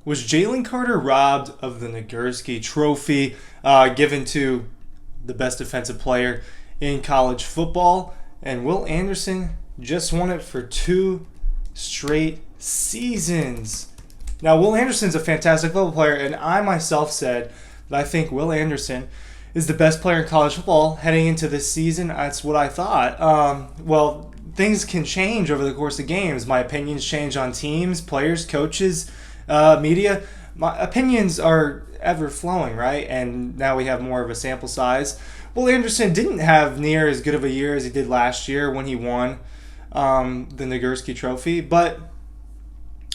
Was Jalen Carter robbed of the Nagurski trophy given to the best defensive player in college football? And Will Anderson just won it for 2 straight seasons. Now, Will Anderson's a fantastic football player, and I myself said that I think Will Anderson is the best player in college football heading into this season. That's what I thought. Well, things can change over the course of games. My opinions change on teams, players, coaches, media. My opinions are ever flowing, right? And now we have more of a sample size. Will Anderson didn't have near as good of a year as he did last year when he won the Nagurski trophy, but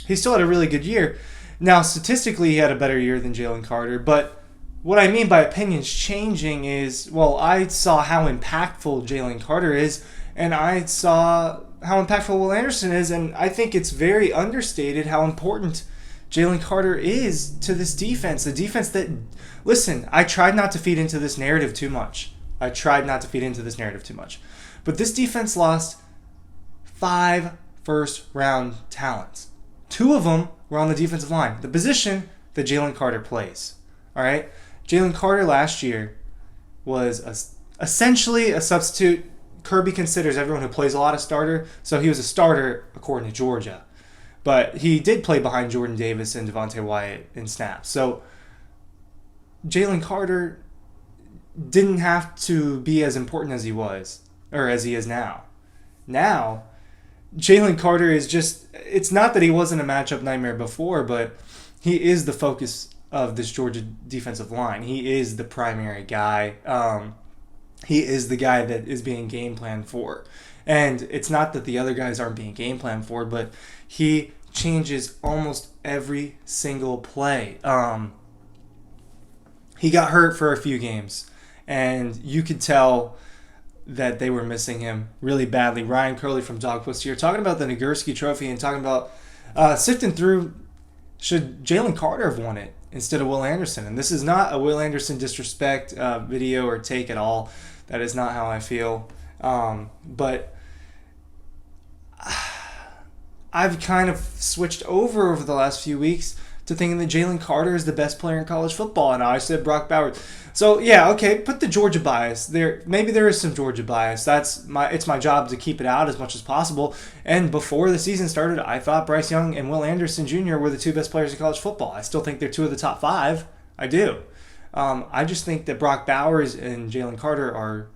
he still had a really good year. Now, statistically, he had a better year than Jalen Carter, but what I mean by opinions changing is, well, I saw how impactful Jalen Carter is, and I saw how impactful Will Anderson is, and I think it's very understated how important Jalen Carter is to this defense. The defense that, listen, I tried not to feed into this narrative too much. But this defense lost 5 first-round talents. 2 of them were on the defensive line, the position that Jalen Carter plays. All right? Jalen Carter last year was essentially a substitute. Kirby considers everyone who plays a lot a starter, so he was a starter according to Georgia. But he did play behind Jordan Davis and Devontae Wyatt in snaps. So Jalen Carter didn't have to be as important as he was, or as he is now. Now, Jalen Carter is just, it's not that he wasn't a matchup nightmare before, but he is the focus of this Georgia defensive line. He is the primary guy. He is the guy that is being game planned for. And it's not that the other guys aren't being game planned for, but he changes almost every single play. He got hurt for a few games, and you could tell that they were missing him really badly. Ryan Curley from DAWGSTRUCTION here talking about the Nagurski trophy and talking about sifting through, should Jalen Carter have won it instead of Will Anderson? And this is not a Will Anderson disrespect video or take at all. That is not how I feel. But I've kind of switched over the last few weeks to thinking that Jalen Carter is the best player in college football, and I said Brock Bowers. So yeah, okay, put the Georgia bias there. Maybe there is some Georgia bias. It's my job to keep it out as much as possible. And before the season started, I thought Bryce Young and Will Anderson Jr. were the 2 best players in college football. I still think they're 2 of the top 5. I do. I just think that Brock Bowers and Jalen Carter are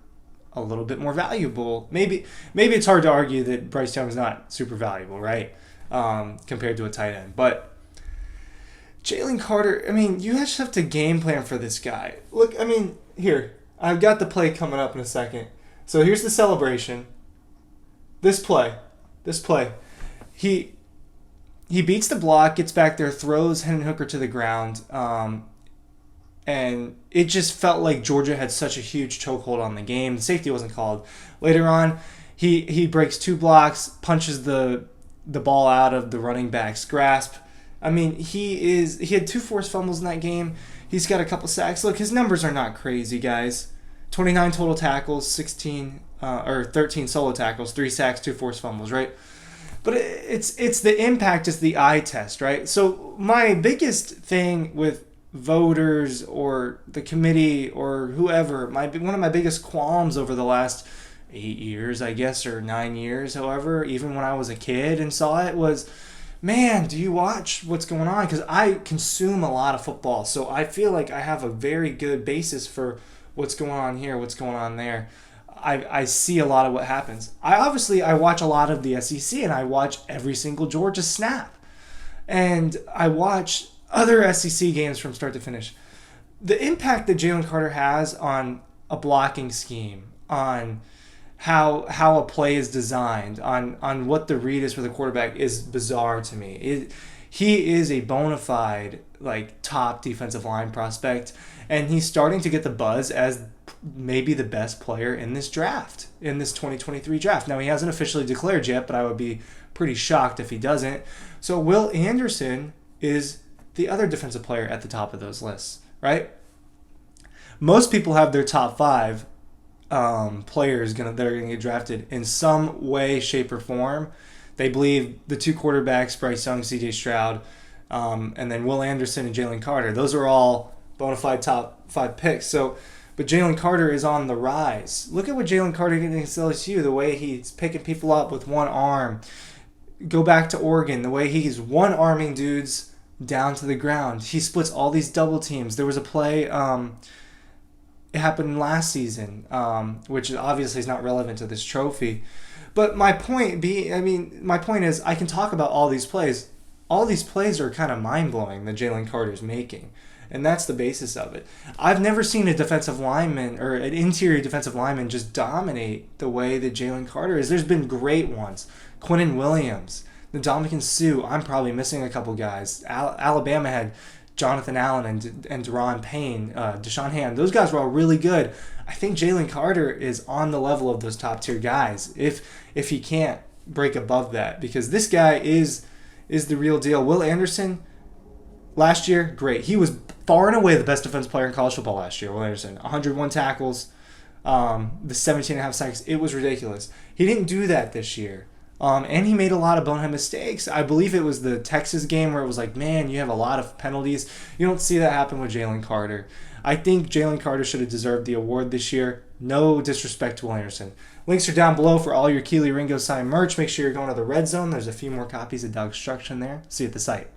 a little bit more valuable. Maybe it's hard to argue that Bryce Young's not super valuable, right? Compared to a tight end. But Jalen Carter, I mean, you just have to game plan for this guy. Look, I mean, here, I've got the play coming up in a second. So here's the celebration. This play. He beats the block, gets back there, throws Hendon Hooker to the ground, and it just felt like Georgia had such a huge chokehold on the game. The safety wasn't called. Later on, he breaks 2 blocks, punches the ball out of the running back's grasp. I mean, he had 2 forced fumbles in that game. He's got a couple sacks. Look, his numbers are not crazy, guys. 29 total tackles, 13 solo tackles, 3 sacks, 2 forced fumbles, right? But it's the impact is the eye test, right? So my biggest thing with voters or the committee or whoever, one of my biggest qualms over the last 8 years, I guess, or 9 years, however, even when I was a kid and saw it, was, man, do you watch what's going on? Because I consume a lot of football, so I feel like I have a very good basis for what's going on here, what's going on there. I see a lot of what happens. I watch a lot of the SEC, and I watch every single Georgia snap. And I watch other SEC games from start to finish. The impact that Jalen Carter has on a blocking scheme, on how a play is designed, on what the read is for the quarterback is bizarre to me. He is a bona fide top defensive line prospect, and he's starting to get the buzz as maybe the best player in this draft, in this 2023 draft. Now, he hasn't officially declared yet, but I would be pretty shocked if he doesn't. So Will Anderson is the other defensive player at the top of those lists, right? Most people have their top 5 players that are going to get drafted in some way, shape, or form. They believe the 2 quarterbacks, Bryce Young, C.J. Stroud, And then Will Anderson and Jalen Carter. Those are all bona fide top 5 picks. So, but Jalen Carter is on the rise. Look at what Jalen Carter did against LSU, the way he's picking people up with one arm. Go back to Oregon, the way he's one-arming dudes down to the ground. He splits all these double teams. There was a play, it happened last season, which obviously is not relevant to this trophy. But my point is I can talk about all these plays. All these plays are kind of mind-blowing that Jalen Carter's making. And that's the basis of it. I've never seen a defensive lineman or an interior defensive lineman just dominate the way that Jalen Carter is. There's been great ones. Quinnen Williams, Ndamukong Suh. I'm probably missing a couple guys. Alabama had Jonathan Allen and Deron Payne, Deshaun Hand. Those guys were all really good. I think Jalen Carter is on the level of those top-tier guys if he can't break above that, because this guy is the real deal. Will Anderson, last year, great. He was far and away the best defensive player in college football last year, Will Anderson. 101 tackles, the 17.5 sacks. It was ridiculous. He didn't do that this year. And he made a lot of bonehead mistakes. I believe it was the Texas game where it was like, man, you have a lot of penalties. You don't see that happen with Jalen Carter. I think Jalen Carter should have deserved the award this year. No disrespect to Will Anderson. Links are down below for all your Kelee Ringo-Signed merch. Make sure you're going to the Red Zone. There's a few more copies of DAWGSTRUCTION there. See you at the site.